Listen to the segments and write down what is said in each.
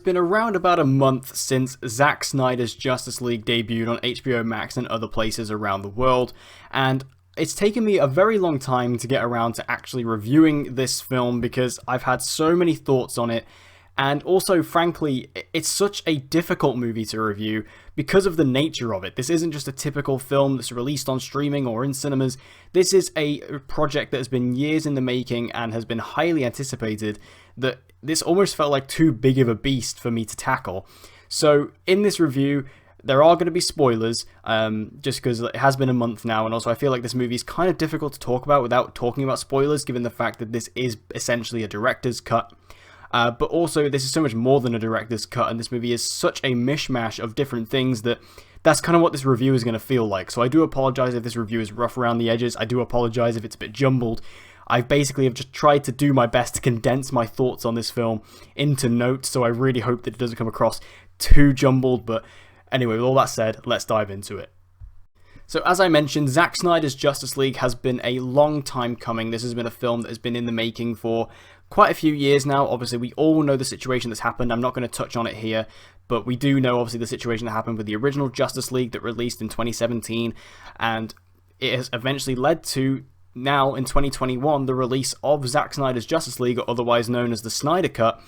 been around about a month since Zack Snyder's Justice League debuted on HBO Max and other places around the world, and it's taken me a very long time to get around to actually reviewing this film because I've had so many thoughts on it, and also, frankly, it's such a difficult movie to review because of the nature of it. This isn't just a typical film that's released on streaming or in cinemas. This is a project that has been years in the making and has been highly anticipated, that this almost felt like too big of a beast for me to tackle. So, in this review, there are going to be spoilers, just because it has been a month now, and also I feel like this movie is kind of difficult to talk about without talking about spoilers, given the fact that this is essentially a director's cut. But also, this is so much more than a director's cut, and this movie is such a mishmash of different things that that's kind of what this review is going to feel like. So I do apologize if this review is rough around the edges. I do apologize if it's a bit jumbled. I basically have just tried to do my best to condense my thoughts on this film into notes, so I really hope that it doesn't come across too jumbled. But anyway, with all that said, let's dive into it. So as I mentioned, Zack Snyder's Justice League has been a long time coming. This has been a film that has been in the making for quite a few years now. Obviously, we all know the situation that's happened. I'm not going to touch on it here, but we do know, obviously, the situation that happened with the original Justice League that released in 2017, and it has eventually led to, now in 2021, the release of Zack Snyder's Justice League, or otherwise known as the Snyder Cut.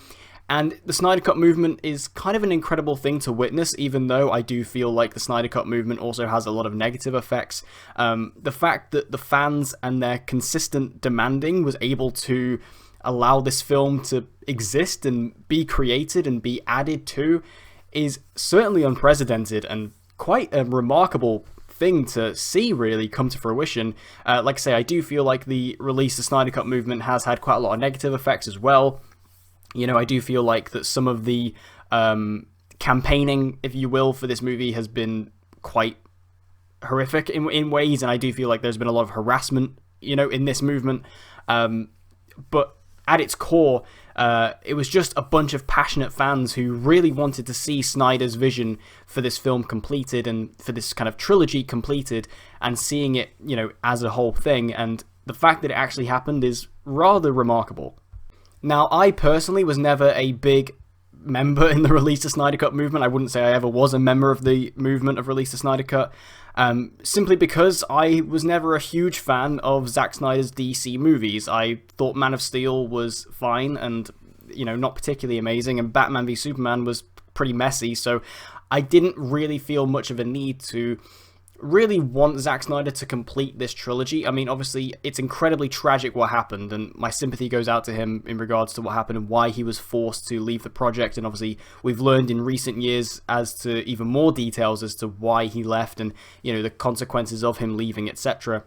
And the Snyder Cut movement is kind of an incredible thing to witness, even though I do feel like the Snyder Cut movement also has a lot of negative effects. The fact that the fans and their consistent demanding was able to allow this film to exist and be created and be added to is certainly unprecedented and quite a remarkable thing to see really come to fruition. Like I say, I do feel like the release of the Snyder Cut movement has had quite a lot of negative effects as well. You know, I do feel like that some of the campaigning, if you will, for this movie has been quite horrific in ways, and I do feel like there's been a lot of harassment, you know, in this movement. But at its core, it was just a bunch of passionate fans who really wanted to see Snyder's vision for this film completed and for this kind of trilogy completed, and seeing it, you know, as a whole thing. And the fact that it actually happened is rather remarkable. Now, I personally was never a big member in the Release the Snyder Cut movement. I wouldn't say I ever was a member of the movement of Release the Snyder Cut, simply because I was never a huge fan of Zack Snyder's DC movies. I thought Man of Steel was fine and, you know, not particularly amazing, and Batman v Superman was pretty messy, so I didn't really feel much of a need to really want Zack Snyder to complete this trilogy. I mean, obviously, it's incredibly tragic what happened, and my sympathy goes out to him in regards to what happened and why he was forced to leave the project. And obviously, we've learned in recent years as to even more details as to why he left and, you know, the consequences of him leaving, etc.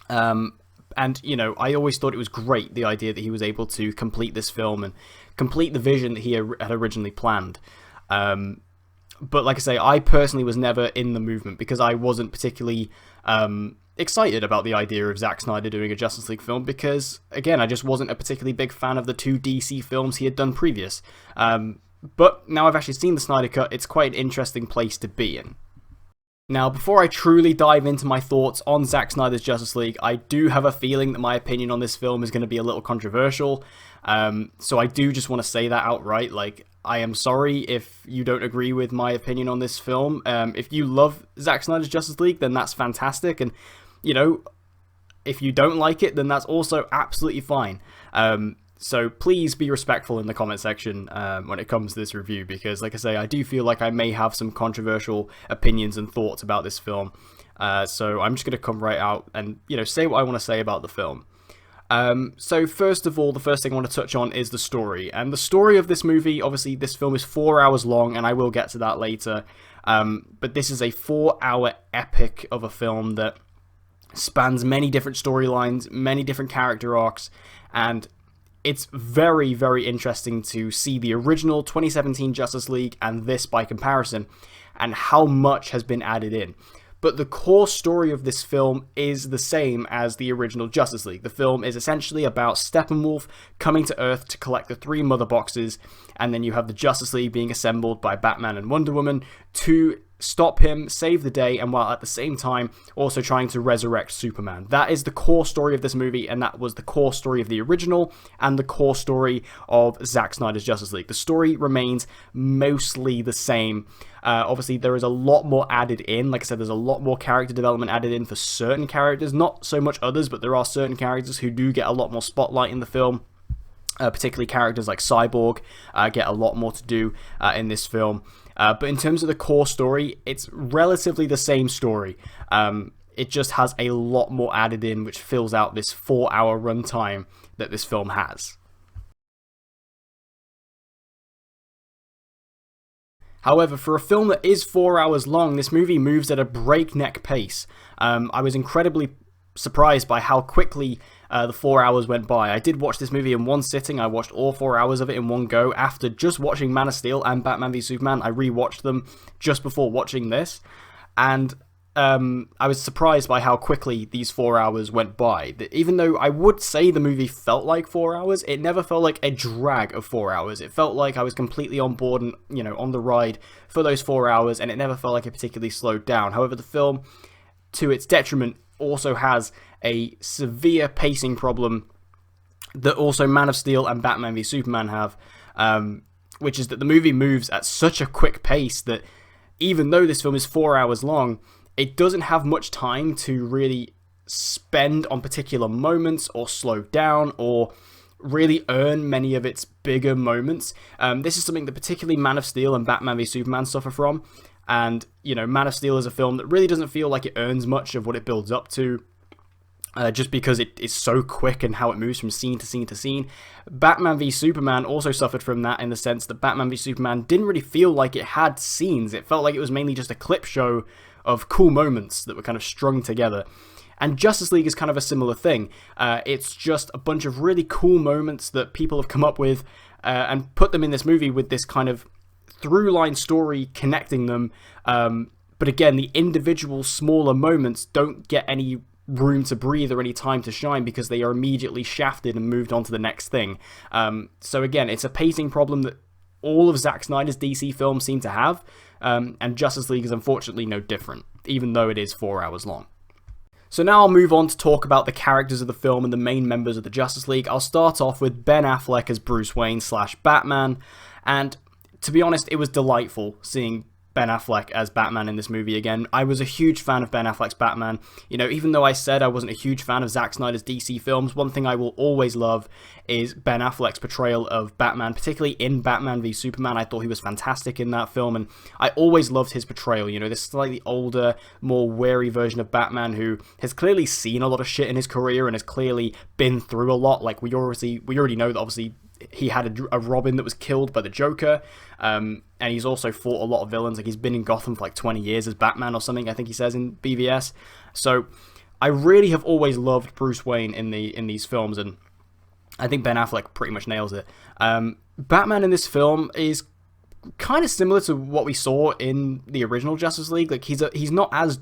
And, you know, I always thought it was great, the idea that he was able to complete this film and complete the vision that he had originally planned. But like I say, I personally was never in the movement because I wasn't particularly excited about the idea of Zack Snyder doing a Justice League film because, again, I just wasn't a particularly big fan of the two DC films he had done previous. But now I've actually seen the Snyder Cut, it's quite an interesting place to be in. Now, before I truly dive into my thoughts on Zack Snyder's Justice League, I do have a feeling that my opinion on this film is going to be a little controversial. So I do just want to say that outright. Like, I am sorry if you don't agree with my opinion on this film. If you love Zack Snyder's Justice League, then that's fantastic. And, you know, if you don't like it, then that's also absolutely fine. So please be respectful in the comment section when it comes to this review, because, like I say, I do feel like I may have some controversial opinions and thoughts about this film. So I'm just going to come right out and, you know, say what I want to say about the film. So first of all, the first thing I want to touch on is the story. And the story of this movie, obviously this film is 4 hours long, and I will get to that later. But this is a 4-hour epic of a film that spans many different storylines, many different character arcs, and it's very, very interesting to see the original 2017 Justice League and this by comparison, and how much has been added in. But the core story of this film is the same as the original Justice League. The film is essentially about Steppenwolf coming to Earth to collect the 3 mother boxes, and then you have the Justice League being assembled by Batman and Wonder Woman to stop him, save the day, and while at the same time also trying to resurrect Superman. That is the core story of this movie, and that was the core story of the original and the core story of Zack Snyder's Justice League. The story remains mostly the same. Obviously, there is a lot more added in. Like I said, there's a lot more character development added in for certain characters, not so much others, but there are certain characters who do get a lot more spotlight in the film. Particularly characters like Cyborg get a lot more to do in this film. But in terms of the core story, it's relatively the same story. It just has a lot more added in, which fills out this 4-hour runtime that this film has. However, for a film that is 4 hours long, this movie moves at a breakneck pace. I was incredibly surprised by how quickly the 4 hours went by. I did watch this movie in one sitting. I watched all 4 hours of it in one go. After just watching Man of Steel and Batman v Superman, I rewatched them just before watching this, and I was surprised by how quickly these 4 hours went by. Even though I would say the movie felt like 4 hours, it never felt like a drag of 4 hours. It felt like I was completely on board and, on the ride for those 4 hours, and it never felt like it particularly slowed down. However, the film, to its detriment, also has a severe pacing problem that also Man of Steel and Batman v Superman have, which is that the movie moves at such a quick pace that even though this film is 4 hours long, it doesn't have much time to really spend on particular moments or slow down or really earn many of its bigger moments. This is something that particularly Man of Steel and Batman v Superman suffer from. And, Man of Steel is a film that really doesn't feel like it earns much of what it builds up to, just because it is so quick and how it moves from scene to scene to scene. Batman v Superman also suffered from that in the sense that Batman v Superman didn't really feel like it had scenes. It felt like it was mainly just a clip show of cool moments that were kind of strung together. And Justice League is kind of a similar thing. It's just a bunch of really cool moments that people have come up with and put them in this movie with this kind of through-line story connecting them. But again, the individual smaller moments don't get any room to breathe or any time to shine because they are immediately shafted and moved on to the next thing. So again, it's a pacing problem that all of Zack Snyder's DC films seem to have, and Justice League is unfortunately no different, even though it is 4 hours long. So now I'll move on to talk about the characters of the film and the main members of the Justice League. I'll start off with Ben Affleck as Bruce Wayne / Batman, and to be honest, it was delightful seeing Ben Affleck as Batman in this movie again. I was a huge fan of Ben Affleck's Batman. Even though I said I wasn't a huge fan of Zack Snyder's DC films, one thing I will always love is Ben Affleck's portrayal of Batman, particularly in Batman v Superman. I thought he was fantastic in that film, and I always loved his portrayal. This slightly older, more wary version of Batman who has clearly seen a lot of shit in his career and has clearly been through a lot. Like, we already know that obviously he had a Robin that was killed by the Joker, and he's also fought a lot of villains. Like, he's been in Gotham for like 20 years as Batman or something, I think he says in BVS. So I really have always loved Bruce Wayne in these films, and I think Ben Affleck pretty much nails it. Batman in this film is kind of similar to what we saw in the original Justice League. Like, he's not as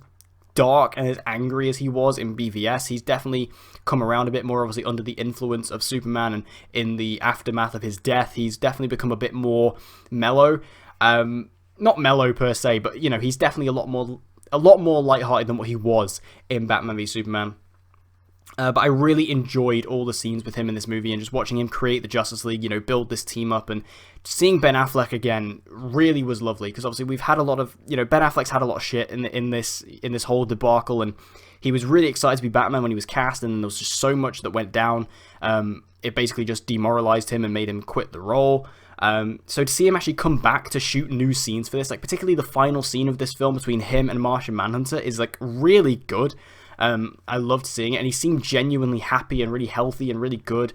dark and as angry as he was in BVS. He's definitely come around a bit more, obviously under the influence of Superman, and in the aftermath of his death, he's definitely become a bit more mellow. Not mellow per se, but he's definitely a lot more lighthearted than what he was in Batman v Superman. But I really enjoyed all the scenes with him in this movie and just watching him create the Justice League, build this team up, and seeing Ben Affleck again really was lovely because obviously we've had a lot of, Ben Affleck's had a lot of shit in this whole debacle, and he was really excited to be Batman when he was cast, and there was just so much that went down. It basically just demoralized him and made him quit the role. So to see him actually come back to shoot new scenes for this, like particularly the final scene of this film between him and Martian Manhunter, is like really good. I loved seeing it, and he seemed genuinely happy and really healthy and really good.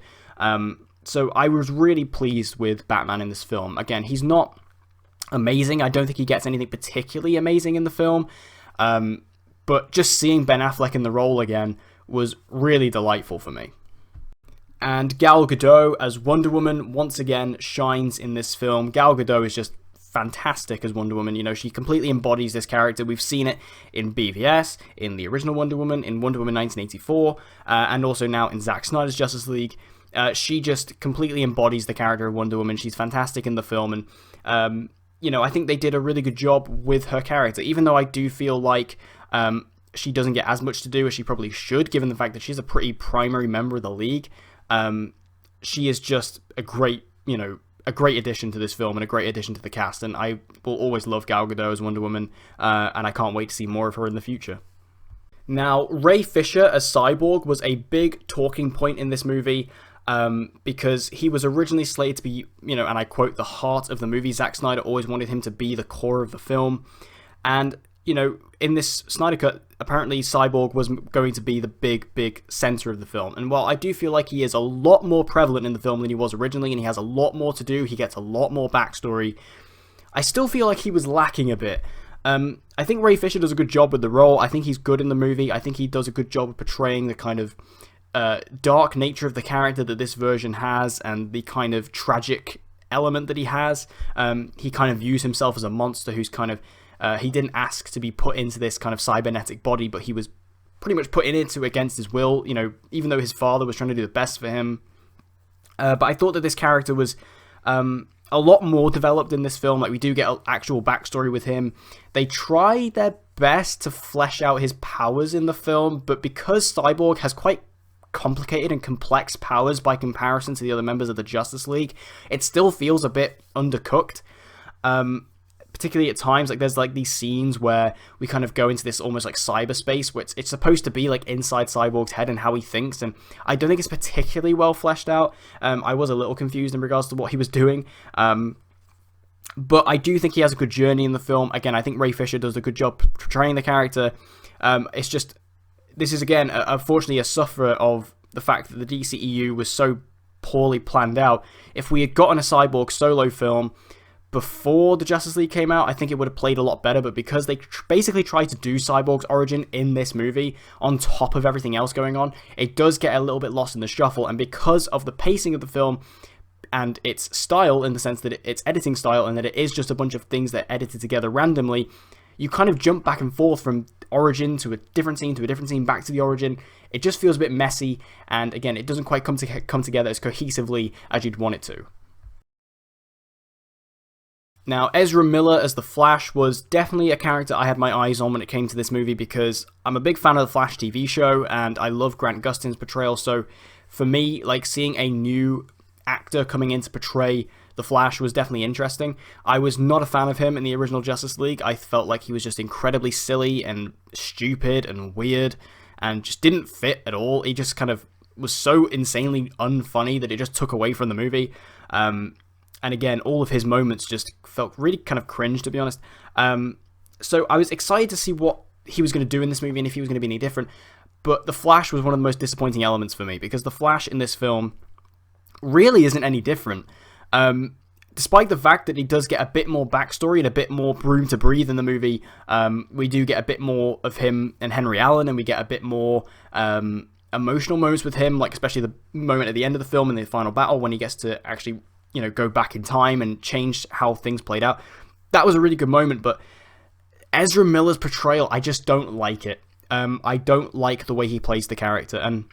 So I was really pleased with Batman in this film. Again, he's not amazing. I don't think he gets anything particularly amazing in the film. But just seeing Ben Affleck in the role again was really delightful for me. And Gal Gadot as Wonder Woman once again shines in this film. Gal Gadot is just fantastic as Wonder Woman. She completely embodies this character. We've seen it in BVS, in the original Wonder Woman, in Wonder Woman 1984, and also now in Zack Snyder's Justice League. She just completely embodies the character of Wonder Woman. She's fantastic in the film, and I think they did a really good job with her character, even though I do feel like she doesn't get as much to do as she probably should, given the fact that she's a pretty primary member of the League. She is just a great addition to this film and a great addition to the cast, and I will always love Gal Gadot as Wonder Woman, and I can't wait to see more of her in the future. Now, Ray Fisher as Cyborg was a big talking point in this movie, because he was originally slated to be, and I quote, the heart of the movie. Zack Snyder always wanted him to be the core of the film, and, in this Snyder Cut, apparently Cyborg was going to be the big center of the film. And while I do feel like he is a lot more prevalent in the film than he was originally, and he has a lot more to do, he gets a lot more backstory, I still feel like he was lacking a bit. I think Ray Fisher does a good job with the role. I think he's good in the movie. I think he does a good job of portraying the kind of dark nature of the character that this version has, and the kind of tragic element that he has. He kind of views himself as a monster who's kind of he didn't ask to be put into this kind of cybernetic body, but he was pretty much put into it against his will, even though his father was trying to do the best for him. But I thought that this character was a lot more developed in this film. Like, we do get an actual backstory with him. They try their best to flesh out his powers in the film, but because Cyborg has quite complicated and complex powers by comparison to the other members of the Justice League, it still feels a bit undercooked. Particularly at times, like there's like these scenes where we kind of go into this almost like cyberspace, which it's supposed to be like inside Cyborg's head and how he thinks, and I don't think it's particularly well fleshed out. I was a little confused in regards to what he was doing, but I do think he has a good journey in the film. Again, I think Ray Fisher does a good job portraying the character. It's just, this is again unfortunately a sufferer of the fact that the DCEU was so poorly planned out. If we had gotten a Cyborg solo film before the Justice League came out, I think it would have played a lot better, but because they basically tried to do Cyborg's origin in this movie on top of everything else going on, it does get a little bit lost in the shuffle. And because of the pacing of the film and its style, in the sense that its editing style, and that it is just a bunch of things that are edited together randomly, you kind of jump back and forth from origin to a different scene to a different scene back to the origin. It just feels a bit messy, and again, it doesn't quite come together as cohesively as you'd want it to. Now, Ezra Miller as the Flash was definitely a character I had my eyes on when it came to this movie, because I'm a big fan of the Flash TV show, and I love Grant Gustin's portrayal, so for me, like, seeing a new actor coming in to portray the Flash was definitely interesting. I was not a fan of him in the original Justice League. I felt like he was just incredibly silly and stupid and weird, and just didn't fit at all. He just kind of was so insanely unfunny that it just took away from the movie. And again, all of his moments just felt really kind of cringe, to be honest. So I was excited to see what he was going to do in this movie and if he was going to be any different. But the Flash was one of the most disappointing elements for me, because the Flash in this film really isn't any different. Despite the fact that he does get a bit more backstory and a bit more room to breathe in the movie, we do get a bit more of him and Henry Allen, and we get a bit more emotional moments with him, like especially the moment at the end of the film in the final battle when he gets to actually go back in time and change how things played out. That was a really good moment, but Ezra Miller's portrayal, I just don't like it. I don't like the way he plays the character, and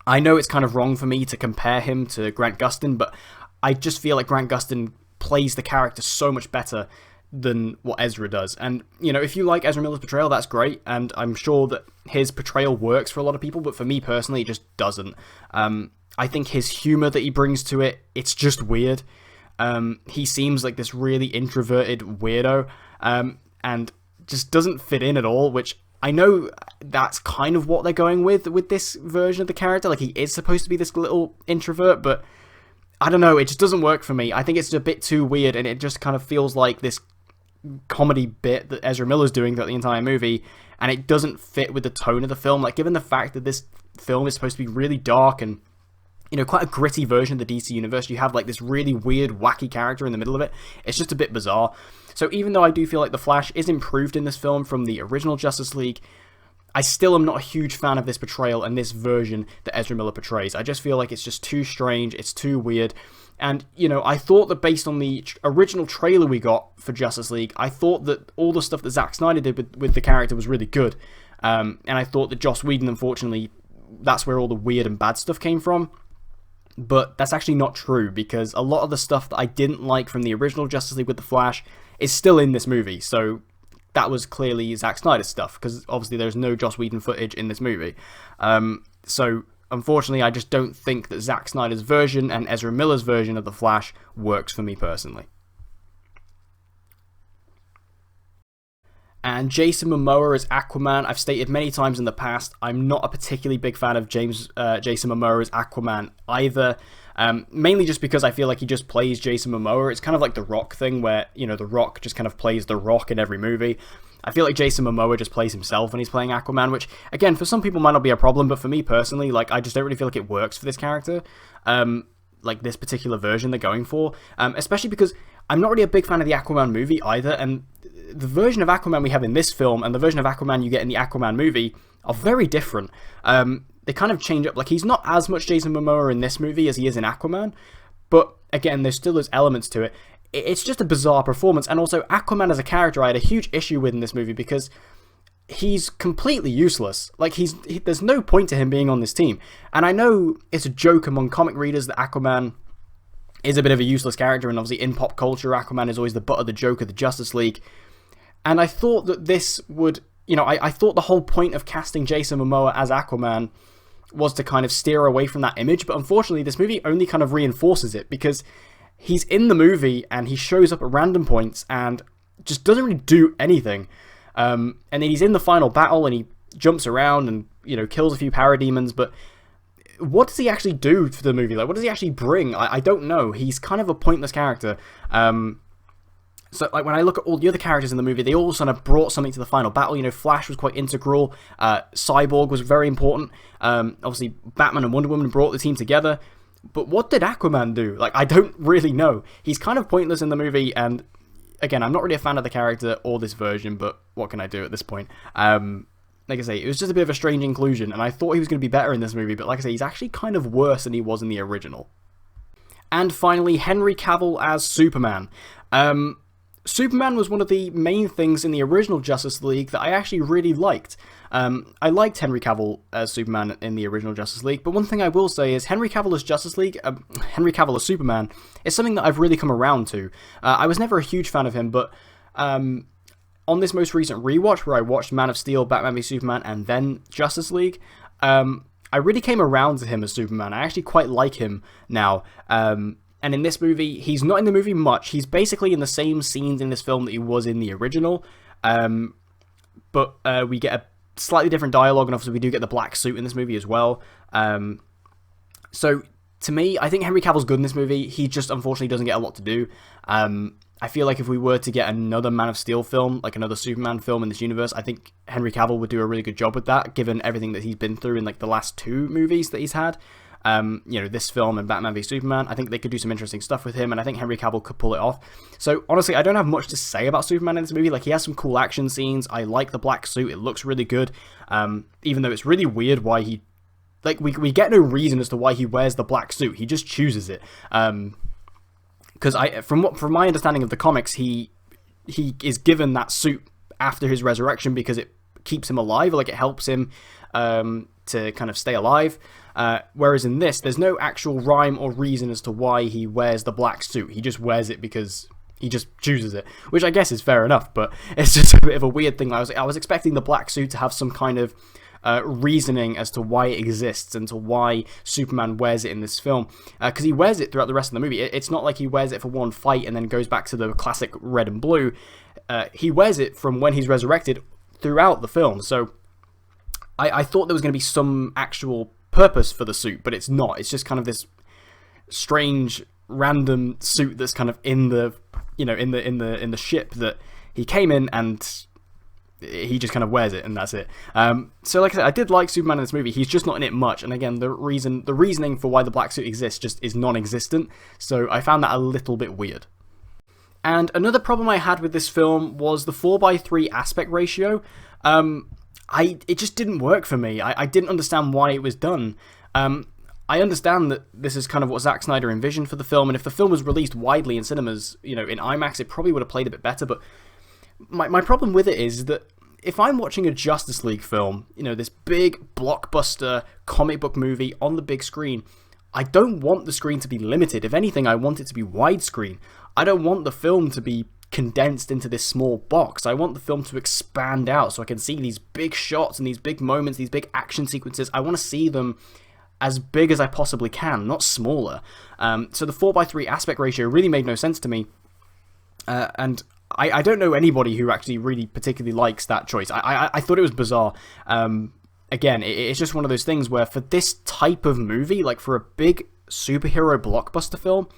I know it's kind of wrong for me to compare him to Grant Gustin, but I just feel like Grant Gustin plays the character so much better than what Ezra does. And, if you like Ezra Miller's portrayal, that's great, and I'm sure that his portrayal works for a lot of people, but for me personally, it just doesn't. I think his humor that he brings to it, it's just weird. He seems like this really introverted weirdo, and just doesn't fit in at all, which I know that's kind of what they're going with this version of the character. Like, he is supposed to be this little introvert, but I don't know, it just doesn't work for me. I think it's a bit too weird, and it just kind of feels like this comedy bit that Ezra Miller's doing throughout the entire movie, and it doesn't fit with the tone of the film. Like, given the fact that this film is supposed to be really dark and quite a gritty version of the DC universe, you have like this really weird, wacky character in the middle of it. It's just a bit bizarre. So even though I do feel like the Flash is improved in this film from the original Justice League, I still am not a huge fan of this portrayal and this version that Ezra Miller portrays. I just feel like it's just too strange, it's too weird. And, I thought that based on the original trailer we got for Justice League, I thought that all the stuff that Zack Snyder did with the character was really good. And I thought that Joss Whedon, unfortunately, that's where all the weird and bad stuff came from. But that's actually not true, because a lot of the stuff that I didn't like from the original Justice League with the Flash is still in this movie. So that was clearly Zack Snyder's stuff, because obviously there's no Joss Whedon footage in this movie. So unfortunately, I just don't think that Zack Snyder's version and Ezra Miller's version of The Flash works for me personally. And Jason Momoa as Aquaman, I've stated many times in the past, I'm not a particularly big fan of Jason Momoa as Aquaman either. Mainly just because I feel like he just plays Jason Momoa. It's kind of like the Rock thing where, The Rock just kind of plays the Rock in every movie. I feel like Jason Momoa just plays himself when he's playing Aquaman, which, again, for some people might not be a problem, but for me personally, I just don't really feel like it works for this character. This particular version they're going for. Especially because I'm not really a big fan of the Aquaman movie either, and the version of Aquaman we have in this film and the version of Aquaman you get in the Aquaman movie are very different. They kind of change up. He's not as much Jason Momoa in this movie as he is in Aquaman, but again, there's still those elements to it. It's just a bizarre performance, and also Aquaman as a character I had a huge issue with in this movie because he's completely useless. There's no point to him being on this team. And I know it's a joke among comic readers that Aquaman is a bit of a useless character, and obviously in pop culture, Aquaman is always the butt of the joke of the Justice League. And I thought that this would, I thought the whole point of casting Jason Momoa as Aquaman was to kind of steer away from that image, but unfortunately this movie only kind of reinforces it, because he's in the movie and he shows up at random points and just doesn't really do anything. And then he's in the final battle and he jumps around and, kills a few parademons, but what does he actually do for the movie? What does he actually bring? I don't know. He's kind of a pointless character. So, when I look at all the other characters in the movie, they all sort of brought something to the final battle. Flash was quite integral. Cyborg was very important. Obviously, Batman and Wonder Woman brought the team together. But what did Aquaman do? I don't really know. He's kind of pointless in the movie, and again, I'm not really a fan of the character or this version, but what can I do at this point? Like I say, it was just a bit of a strange inclusion, and I thought he was going to be better in this movie, but like I say, he's actually kind of worse than he was in the original. And finally, Henry Cavill as Superman. Superman was one of the main things in the original Justice League that I actually really liked. I liked Henry Cavill as Superman in the original Justice League, but one thing I will say is Henry Cavill as Henry Cavill as Superman is something that I've really come around to. I was never a huge fan of him, but on this most recent rewatch where I watched Man of Steel, Batman v Superman, and then Justice League, I really came around to him as Superman. I actually quite like him now. And in this movie, he's not in the movie much. He's basically in the same scenes in this film that he was in the original. But we get a slightly different dialogue, and obviously we do get the black suit in this movie as well. So, to me, I think Henry Cavill's good in this movie. He just, unfortunately, doesn't get a lot to do. I feel like if we were to get another Man of Steel film, another Superman film in this universe, I think Henry Cavill would do a really good job with that, given everything that he's been through in, the last two movies that he's had. This film and Batman v Superman. I think they could do some interesting stuff with him, and I think Henry Cavill could pull it off. So, honestly, I don't have much to say about Superman in this movie. He has some cool action scenes. I like the black suit. It looks really good. Even though it's really weird why he... we get no reason as to why he wears the black suit. He just chooses it. Because from my understanding of the comics, he is given that suit after his resurrection because it keeps him alive. It helps him to kind of stay alive. Whereas in this, there's no actual rhyme or reason as to why he wears the black suit. He just wears it because he just chooses it, which I guess is fair enough, but it's just a bit of a weird thing. I was expecting the black suit to have some kind of reasoning as to why it exists and to why Superman wears it in this film, because he wears it throughout the rest of the movie. It's not like he wears it for one fight and then goes back to the classic red and blue. He wears it from when he's resurrected throughout the film, so I thought there was going to be some actual purpose for the suit, but it's not. It's just kind of this strange random suit that's kind of in the in the ship that he came in, and he just kind of wears it, and that's it. So like I said, I did like Superman in this movie. He's just not in it much, and again, the reasoning for why the black suit exists just is non-existent, so I found that a little bit weird. And another problem I had with this film was the 4:3 aspect ratio. It just didn't work for me. I didn't understand why it was done. I understand that this is kind of what Zack Snyder envisioned for the film, and if the film was released widely in cinemas, in IMAX, it probably would have played a bit better, but my problem with it is that if I'm watching a Justice League film, this big blockbuster comic book movie on the big screen, I don't want the screen to be limited. If anything, I want it to be widescreen. I don't want the film to be condensed into this small box. I want the film to expand out so I can see these big shots and these big moments, these big action sequences. I want to see them as big as I possibly can, not smaller. So the 4:3 aspect ratio really made no sense to me. And I don't know anybody who actually really particularly likes that choice. I thought it was bizarre. Again, it's just one of those things where for this type of movie, like for a big superhero blockbuster film,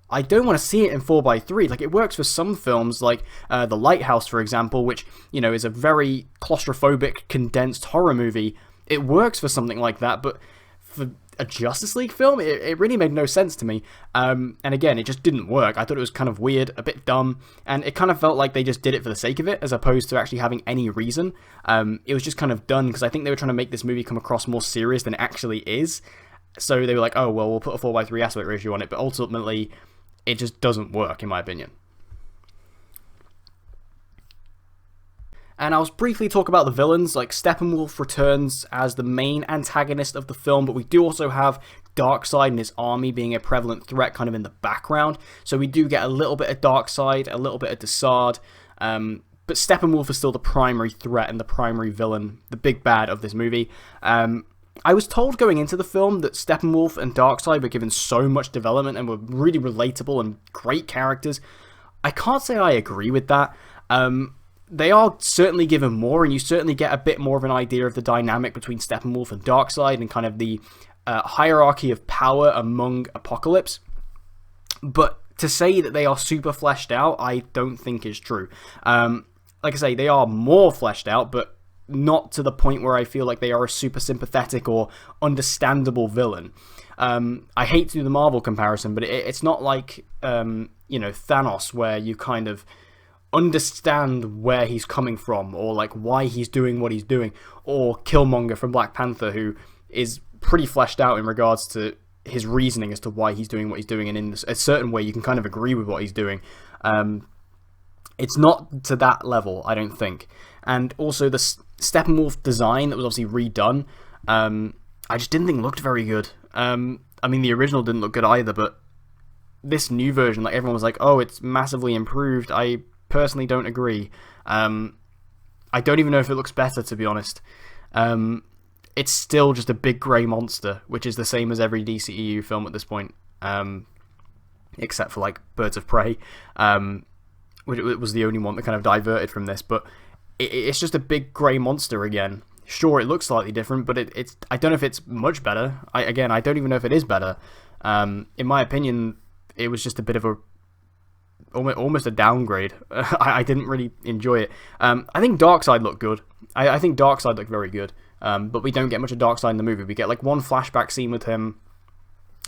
I don't want to see it in 4:3. Like, it works for some films, like The Lighthouse, for example, which, you know, is a very claustrophobic, condensed horror movie. It works for something like that, but for a Justice League film, it really made no sense to me. And again, it just didn't work. I thought it was kind of weird, a bit dumb, and it kind of felt like they just did it for the sake of it, as opposed to actually having any reason. It was just kind of done because I think they were trying to make this movie come across more serious than it actually is. So they were like, oh, well, we'll put a 4:3 aspect ratio on it, but ultimately, it just doesn't work, in my opinion. And I'll briefly talk about the villains. Like, Steppenwolf returns as the main antagonist of the film, but we do also have Darkseid and his army being a prevalent threat kind of in the background. So we do get a little bit of Darkseid, a little bit of Desaad, but Steppenwolf is still the primary threat and the primary villain, the big bad of this movie. I was told going into the film that Steppenwolf and Darkseid were given so much development and were really relatable and great characters. I can't say I agree with that. They are certainly given more, and you certainly get a bit more of an idea of the dynamic between Steppenwolf and Darkseid and kind of the hierarchy of power among Apocalypse. But to say that they are super fleshed out, I don't think is true. Like I say, they are more fleshed out, but not to the point where I feel like they are a super sympathetic or understandable villain. I hate to do the Marvel comparison, but it's not like, you know, Thanos, where you kind of understand where he's coming from, or like why he's doing what he's doing, or Killmonger from Black Panther, who is pretty fleshed out in regards to his reasoning as to why he's doing what he's doing, and in a certain way you can kind of agree with what he's doing. It's not to that level, I don't think. And also the Steppenwolf design that was obviously redone, I just didn't think looked very good. I mean, the original didn't look good either, but this new version, like, everyone was like, oh, it's massively improved. I personally don't agree. I don't even know if it looks better, to be honest. It's still just a big grey monster, which is the same as every DCEU film at this point, except for, like, Birds of Prey, which was the only one that kind of diverted from this, but it's just a big grey monster again. Sure, it looks slightly different, but it's I don't know if it's much better. I don't even know if it is better. In my opinion, it was just a bit of a almost a downgrade. I didn't really enjoy it. I think Darkseid looked good. I think Darkseid looked very good, but we don't get much of Darkseid in the movie. We get like one flashback scene with him.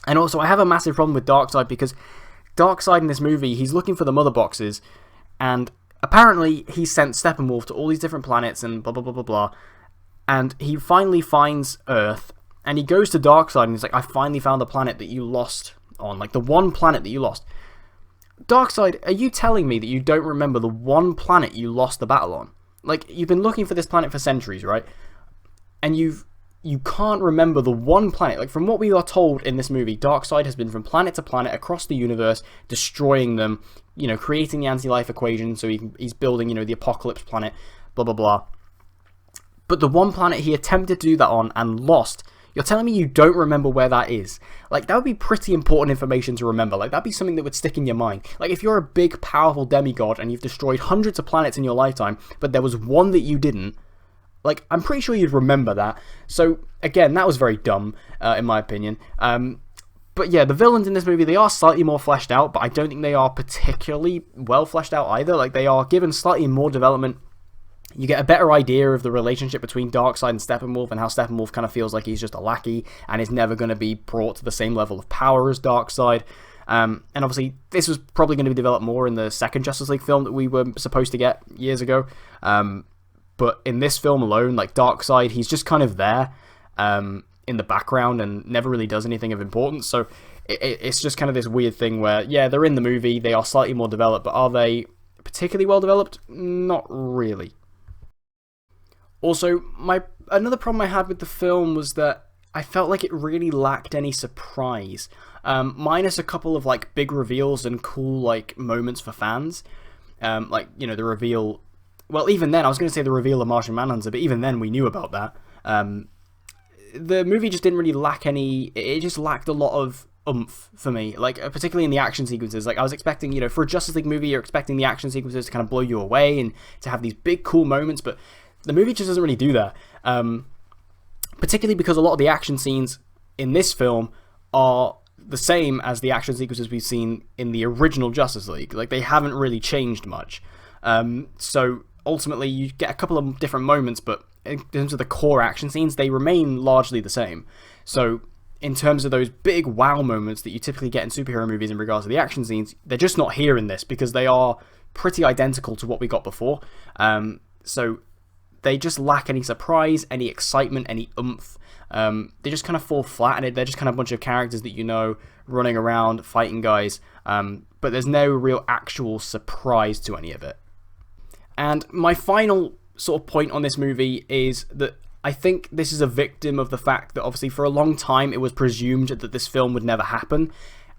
And also, I have a massive problem with Darkseid because Darkseid in this movie, he's looking for the mother boxes, and apparently he sent Steppenwolf to all these different planets and blah blah blah blah blah, and he finally finds Earth, and he goes to Darkseid and he's like, I finally found the planet that you lost on, like the one planet that you lost. Darkseid, are you telling me that you don't remember the one planet you lost the battle on? Like, you've been looking for this planet for centuries, right? And you can't remember the one planet. Like, from what we are told in this movie, Darkseid has been from planet to planet across the universe, destroying them, you know, creating the anti-life equation, so he's building, you know, the Apocalypse planet, blah, blah, blah. But the one planet he attempted to do that on and lost, you're telling me you don't remember where that is? Like, that would be pretty important information to remember. Like, that'd be something that would stick in your mind. Like, if you're a big, powerful demigod and you've destroyed hundreds of planets in your lifetime, but there was one that you didn't, like, I'm pretty sure you'd remember that. So, again, that was very dumb, in my opinion. But yeah, the villains in this movie, they are slightly more fleshed out, but I don't think they are particularly well fleshed out either. Like, they are given slightly more development. You get a better idea of the relationship between Darkseid and Steppenwolf, and how Steppenwolf kind of feels like he's just a lackey and is never going to be brought to the same level of power as Darkseid. And obviously, this was probably going to be developed more in the second Justice League film that we were supposed to get years ago. But in this film alone, like, Darkseid, he's just kind of there in the background and never really does anything of importance. So it's just kind of this weird thing where, yeah, they're in the movie, they are slightly more developed, but are they particularly well developed? Not really. Also, another problem I had with the film was that I felt like it really lacked any surprise. Minus a couple of, like, big reveals and cool, like, moments for fans. Like, you know, the reveal. Well, even then, I was going to say the reveal of Martian Manhunter, but even then we knew about that. The movie just didn't really lack any. It just lacked a lot of oomph for me, like particularly in the action sequences. Like I was expecting, you know, for a Justice League movie, you're expecting the action sequences to kind of blow you away and to have these big cool moments, but the movie just doesn't really do that. Particularly because a lot of the action scenes in this film are the same as the action sequences we've seen in the original Justice League. Like they haven't really changed much. So ultimately, you get a couple of different moments, but in terms of the core action scenes, they remain largely the same. So in terms of those big wow moments that you typically get in superhero movies in regards to the action scenes, they're just not here in this because they are pretty identical to what we got before. So they just lack any surprise, any excitement, any oomph. They just kind of fall flat, and they're just kind of a bunch of characters that you know running around fighting guys, but there's no real actual surprise to any of it. And my final sort of point on this movie is that I think this is a victim of the fact that obviously for a long time it was presumed that this film would never happen,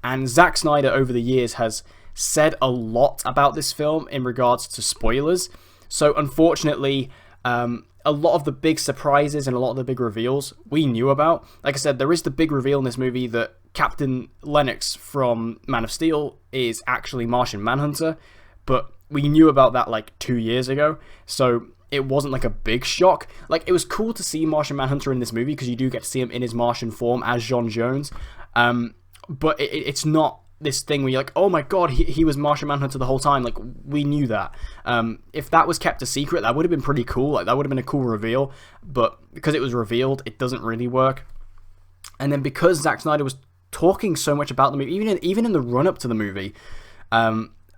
and Zack Snyder over the years has said a lot about this film in regards to spoilers. So unfortunately, a lot of the big surprises and a lot of the big reveals we knew about. Like I said, there is the big reveal in this movie that Captain Lennox from Man of Steel is actually Martian Manhunter, but we knew about that like 2 years ago, so it wasn't like a big shock. Like, it was cool to see Martian Manhunter in this movie because you do get to see him in his Martian form as J'onn J'onzz, but it's not this thing where you're like, oh my god, he was Martian Manhunter the whole time. Like, we knew that. If that was kept a secret, that would have been pretty cool. Like, that would have been a cool reveal, but because it was revealed, it doesn't really work. And then because Zack Snyder was talking so much about the movie, even in the run-up to the movie,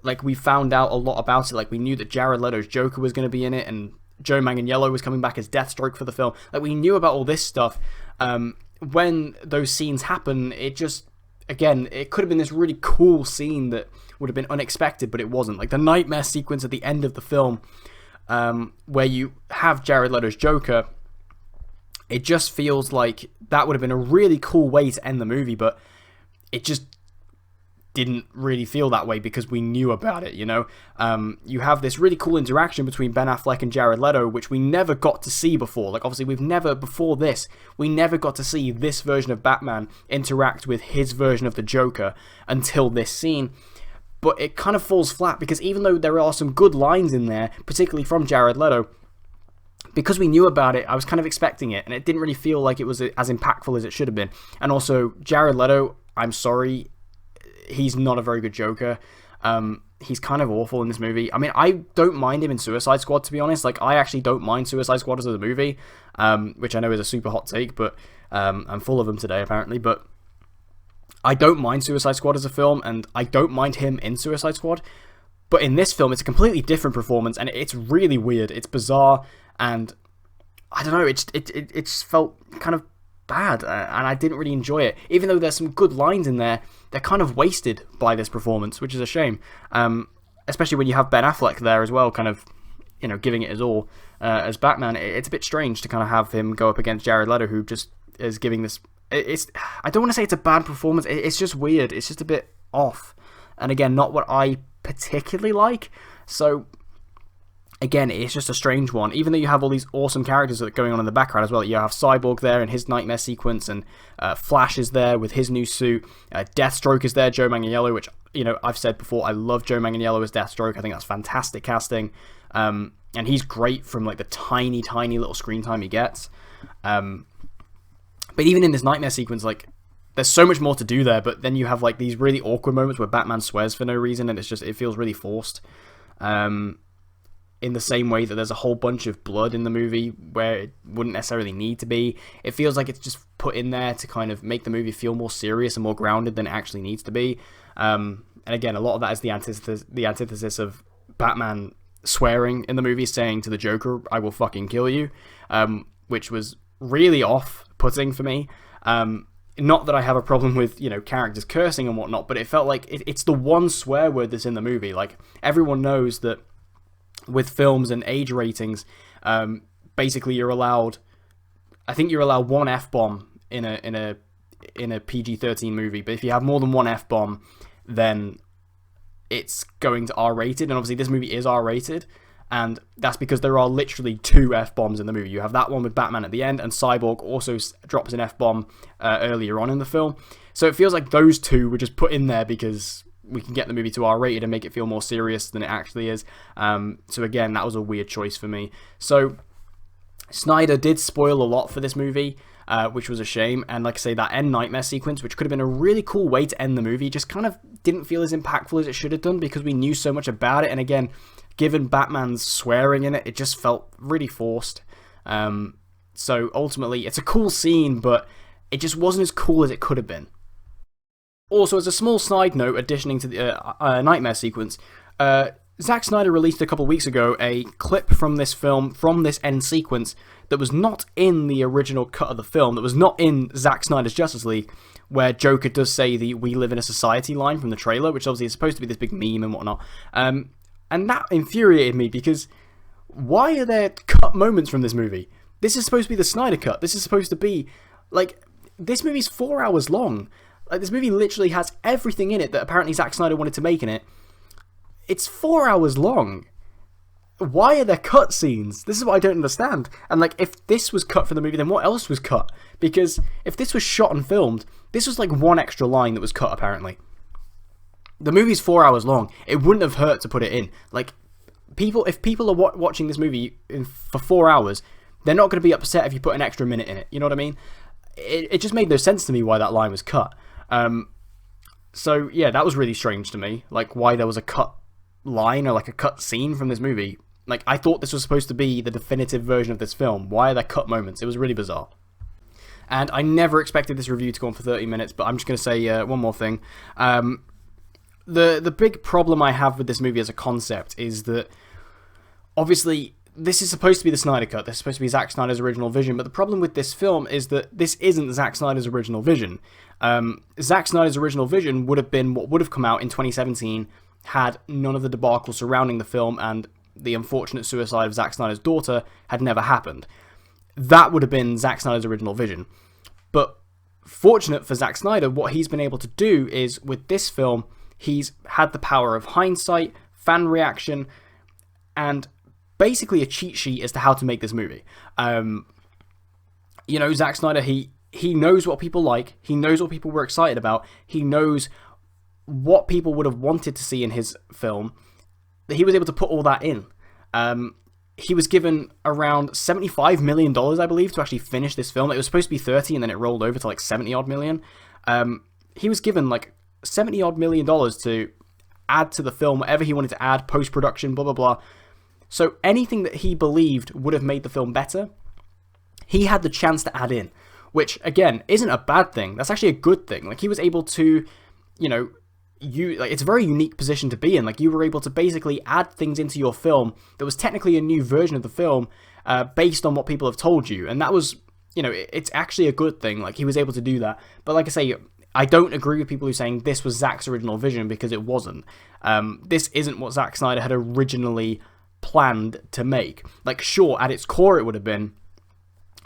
like, we found out a lot about it. Like, we knew that Jared Leto's Joker was going to be in it, and Joe Manganiello was coming back as Deathstroke for the film. Like, we knew about all this stuff. When those scenes happen, it just, again, it could have been this really cool scene that would have been unexpected, but it wasn't. Like, the nightmare sequence at the end of the film, where you have Jared Leto's Joker, it just feels like that would have been a really cool way to end the movie, but it just didn't really feel that way because we knew about it, you know? You have this really cool interaction between Ben Affleck and Jared Leto, which we never got to see before. Like, obviously, before this, we never got to see this version of Batman interact with his version of the Joker until this scene. But it kind of falls flat because even though there are some good lines in there, particularly from Jared Leto, because we knew about it, I was kind of expecting it, and it didn't really feel like it was as impactful as it should have been. And also, Jared Leto, I'm sorry, he's not a very good Joker. He's kind of awful in this movie. I mean, I don't mind him in Suicide Squad, to be honest. Like, I actually don't mind Suicide Squad as a movie, which I know is a super hot take, but I'm full of them today, apparently. But I don't mind Suicide Squad as a film, and I don't mind him in Suicide Squad. But in this film, it's a completely different performance, and it's really weird. It's bizarre, and I don't know, it just felt kind of bad, and I didn't really enjoy it. Even though there's some good lines in there, they're kind of wasted by this performance, which is a shame. Especially when you have Ben Affleck there as well, kind of, you know, giving it his all as Batman. It's a bit strange to kind of have him go up against Jared Leto, who just is giving this. I don't want to say it's a bad performance. It's just weird. It's just a bit off, and again, not what I particularly like. So again, it's just a strange one. Even though you have all these awesome characters that are going on in the background as well. You have Cyborg there in his nightmare sequence, and Flash is there with his new suit. Deathstroke is there, Joe Manganiello, which, you know, I've said before, I love Joe Manganiello as Deathstroke. I think that's fantastic casting. And he's great from, like, the tiny, tiny little screen time he gets. But even in this nightmare sequence, like, there's so much more to do there, but then you have, like, these really awkward moments where Batman swears for no reason, and it feels really forced. In the same way that there's a whole bunch of blood in the movie where it wouldn't necessarily need to be. It feels like it's just put in there to kind of make the movie feel more serious and more grounded than it actually needs to be. And again, a lot of that is the antithesis of Batman swearing in the movie, saying to the Joker, "I will fucking kill you," which was really off-putting for me. Not that I have a problem with, you know, characters cursing and whatnot, but it felt like it's the one swear word that's in the movie. Like, everyone knows that with films and age ratings, basically you're allowed one F-bomb in a PG-13 movie, but if you have more than one F-bomb, then it's going to R-rated, and obviously this movie is R-rated, and that's because there are literally 2 F-bombs in the movie. You have that one with Batman at the end, and Cyborg also drops an F-bomb earlier on in the film. So it feels like those 2 were just put in there because we can get the movie to R-rated and make it feel more serious than it actually is. So again, that was a weird choice for me. So Snyder did spoil a lot for this movie, which was a shame. And like I say, that end nightmare sequence, which could have been a really cool way to end the movie, just kind of didn't feel as impactful as it should have done because we knew so much about it. And again, given Batman's swearing in it, it just felt really forced. So ultimately, it's a cool scene, but it just wasn't as cool as it could have been. Also, as a small side note, additioning to the nightmare sequence, Zack Snyder released a couple weeks ago a clip from this film, from this end sequence, that was not in the original cut of the film, that was not in Zack Snyder's Justice League, where Joker does say the "We live in a society" line from the trailer, which obviously is supposed to be this big meme and whatnot. And that infuriated me, because why are there cut moments from this movie? This is supposed to be the Snyder cut. This is supposed to be, like, this movie's 4 hours long. Like, this movie literally has everything in it that apparently Zack Snyder wanted to make in it. It's 4 hours long. Why are there cut scenes? This is what I don't understand. And like, if this was cut for the movie, then what else was cut? Because if this was shot and filmed, this was like 1 extra line that was cut, apparently. The movie's 4 hours long. It wouldn't have hurt to put it in. Like, if people are watching this movie for 4 hours, they're not going to be upset if you put an extra minute in it. You know what I mean? It just made no sense to me why that line was cut. So yeah, that was really strange to me. Like, why there was a cut line or like a cut scene from this movie. Like, I thought this was supposed to be the definitive version of this film. Why are there cut moments? It was really bizarre. And I never expected this review to go on for 30 minutes, but I'm just going to say one more thing. The big problem I have with this movie as a concept is that, obviously, this is supposed to be the Snyder Cut. This is supposed to be Zack Snyder's original vision, but the problem with this film is that this isn't Zack Snyder's original vision. Zack Snyder's original vision would have been what would have come out in 2017 had none of the debacle surrounding the film and the unfortunate suicide of Zack Snyder's daughter had never happened. That would have been Zack Snyder's original vision. But fortunate for Zack Snyder, what he's been able to do is, with this film, he's had the power of hindsight, fan reaction, and basically a cheat sheet as to how to make this movie. You know, Zack Snyder, he knows what people like, he knows what people were excited about, he knows what people would have wanted to see in his film, that he was able to put all that in. He was given around $75 million, I believe, to actually finish this film. It was supposed to be 30 and then it rolled over to like 70 odd million. He was given like $70 odd million to add to the film, whatever he wanted to add, post-production, blah, blah, blah. So anything that he believed would have made the film better, he had the chance to add in, which, again, isn't a bad thing. That's actually a good thing. Like, he was able to, you know, it's a very unique position to be in. Like, you were able to basically add things into your film that was technically a new version of the film based on what people have told you. And that was, you know, it's actually a good thing. Like, he was able to do that. But like I say, I don't agree with people who are saying this was Zack's original vision, because it wasn't. This isn't what Zack Snyder had originally planned to make. Like, sure, at its core it would have been,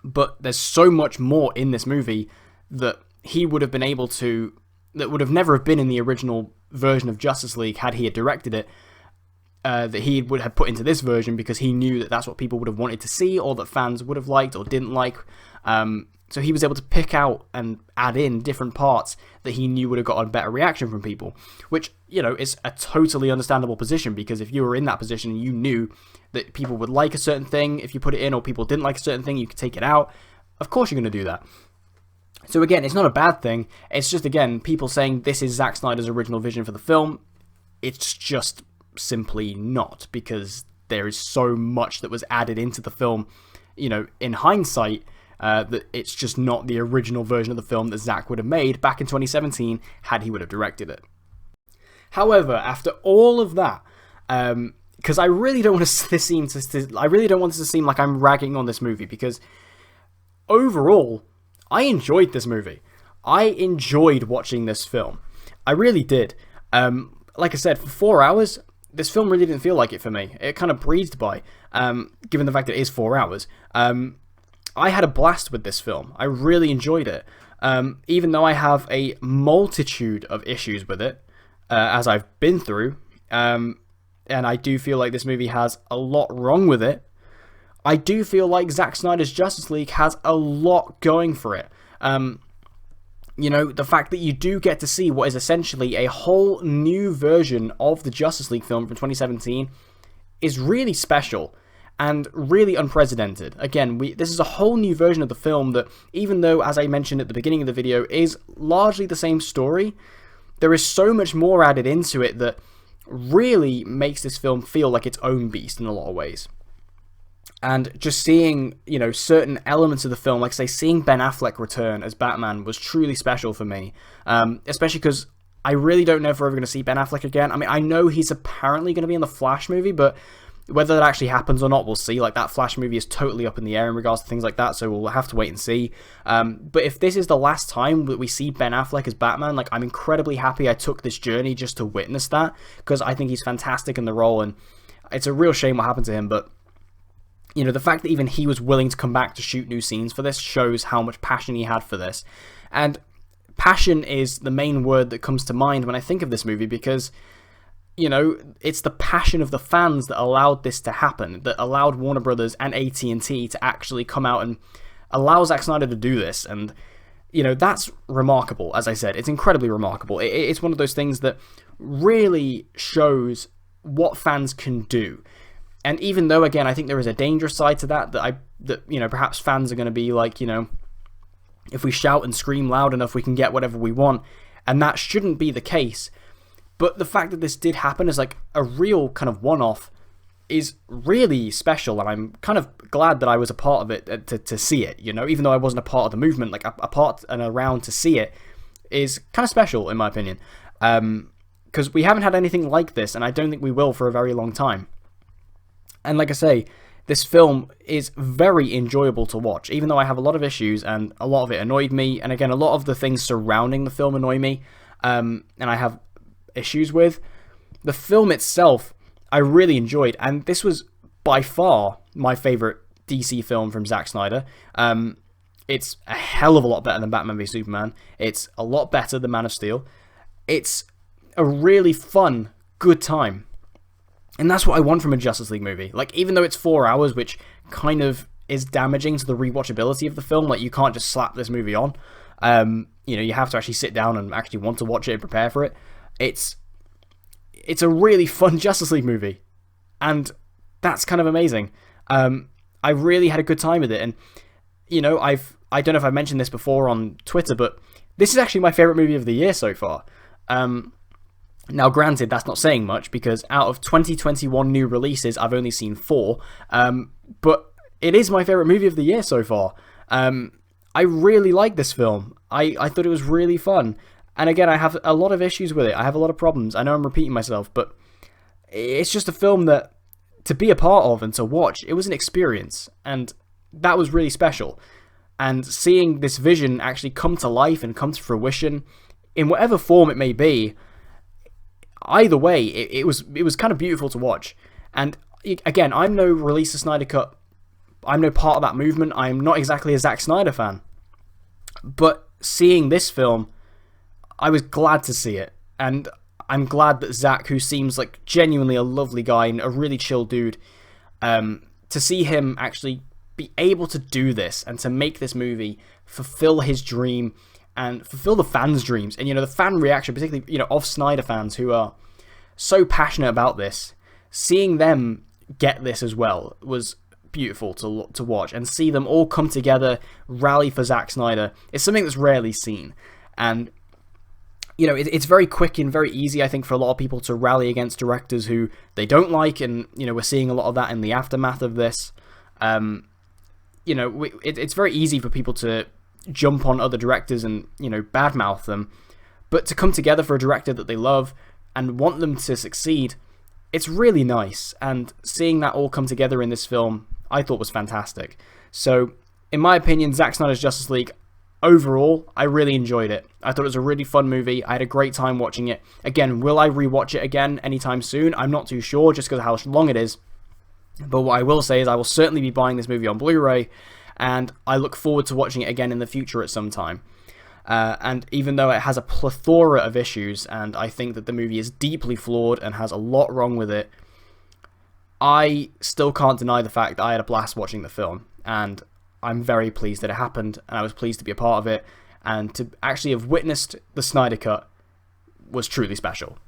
but there's so much more in this movie that he would have been able to, that would have never have been in the original version of Justice League had he had directed it, that he would have put into this version, because he knew that that's what people would have wanted to see, or that fans would have liked or didn't like. So he was able to pick out and add in different parts that he knew would have got a better reaction from people, which, you know, is a totally understandable position, because if you were in that position and you knew that people would like a certain thing if you put it in, or people didn't like a certain thing, you could take it out. Of course you're going to do that. So again, it's not a bad thing. It's just, again, people saying this is Zack Snyder's original vision for the film. It's just simply not, because there is so much that was added into the film, you know, in hindsight, that it's just not the original version of the film that Zack would have made back in 2017 had he would have directed it. However, after all of that, because I really don't want this to seem like I'm ragging on this movie, because overall, I enjoyed this movie. I enjoyed watching this film. I really did. Like I said, for 4 hours, this film really didn't feel like it for me. It kind of breezed by, given the fact that it is 4 hours. I had a blast with this film. I really enjoyed it. Even though I have a multitude of issues with it, as I've been through, And I do feel like this movie has a lot wrong with it. I do feel like Zack Snyder's Justice League has a lot going for it. You know, the fact that you do get to see what is essentially a whole new version of the Justice League film from 2017 is really special and really unprecedented. Again, this is a whole new version of the film that, even though, as I mentioned at the beginning of the video, is largely the same story, there is so much more added into it that really makes this film feel like its own beast in a lot of ways. And just seeing, you know, certain elements of the film, like say seeing Ben Affleck return as Batman was truly special for me. Especially because I really don't know if we're ever going to see Ben Affleck again. I mean, I know he's apparently going to be in the Flash movie, but whether that actually happens or not, we'll see. Like, that Flash movie is totally up in the air in regards to things like that, so we'll have to wait and see. But if this is the last time that we see Ben Affleck as Batman, like, I'm incredibly happy I took this journey just to witness that, because I think he's fantastic in the role, and it's a real shame what happened to him, but you know, the fact that even he was willing to come back to shoot new scenes for this shows how much passion he had for this. And passion is the main word that comes to mind when I think of this movie, because, you know, it's the passion of the fans that allowed this to happen, that allowed Warner Brothers and AT&T to actually come out and allow Zack Snyder to do this. And, you know, that's remarkable. As I said, it's incredibly remarkable. It's one of those things that really shows what fans can do. And even though, again, I think there is a dangerous side to that you know, perhaps fans are going to be like, you know, if we shout and scream loud enough, we can get whatever we want. And that shouldn't be the case. But the fact that this did happen as like a real kind of one-off is really special. And I'm kind of glad that I was a part of it to see it, you know, even though I wasn't a part of the movement, like a part and around to see it is kind of special, in my opinion. Because we haven't had anything like this, and I don't think we will for a very long time. And like I say, this film is very enjoyable to watch, even though I have a lot of issues, and a lot of it annoyed me. And again, a lot of the things surrounding the film annoy me, and I have issues with. The film itself, I really enjoyed, and this was by far my favourite DC film from Zack Snyder. It's a hell of a lot better than Batman v Superman. It's a lot better than Man of Steel. It's a really fun, good time. And that's what I want from a Justice League movie. Like, even though it's 4 hours, which kind of is damaging to the rewatchability of the film, like, you can't just slap this movie on. You know, you have to actually sit down and actually want to watch it and prepare for it. It's a really fun Justice League movie. And that's kind of amazing. I really had a good time with it. And, you know, I don't know if I've mentioned this before on Twitter, but this is actually my favourite movie of the year so far. Now, granted, that's not saying much, because out of 2021 new releases, I've only seen 4. But it is my favourite movie of the year so far. I really like this film. I thought it was really fun. And again, I have a lot of issues with it. I have a lot of problems. I know I'm repeating myself, but it's just a film that, to be a part of and to watch, it was an experience. And that was really special. And seeing this vision actually come to life and come to fruition, in whatever form it may be, either way, it was kind of beautiful to watch. And again, I'm no release the Snyder Cut. I'm no part of that movement. I'm not exactly a Zack Snyder fan. But seeing this film, I was glad to see it. And I'm glad that Zack, who seems like genuinely a lovely guy and a really chill dude, to see him actually be able to do this and to make this movie fulfill his dream and fulfill the fans' dreams. And, you know, the fan reaction, particularly, you know, of Snyder fans who are so passionate about this, seeing them get this as well was beautiful to watch. And see them all come together, rally for Zack Snyder, is something that's rarely seen. And, you know, it's very quick and very easy, I think, for a lot of people to rally against directors who they don't like. And, you know, we're seeing a lot of that in the aftermath of this. You know, it's very easy for people to jump on other directors and, you know, badmouth them, but to come together for a director that they love and want them to succeed, it's really nice. And seeing that all come together in this film, I thought was fantastic. So, in my opinion, Zack Snyder's Justice League, overall, I really enjoyed it. I thought it was a really fun movie. I had a great time watching it. Again, will I rewatch it again anytime soon? I'm not too sure, just because of how long it is. But what I will say is I will certainly be buying this movie on Blu-ray, and I look forward to watching it again in the future at some time. And even though it has a plethora of issues, and I think that the movie is deeply flawed and has a lot wrong with it, I still can't deny the fact that I had a blast watching the film, and I'm very pleased that it happened, and I was pleased to be a part of it, and to actually have witnessed the Snyder Cut was truly special.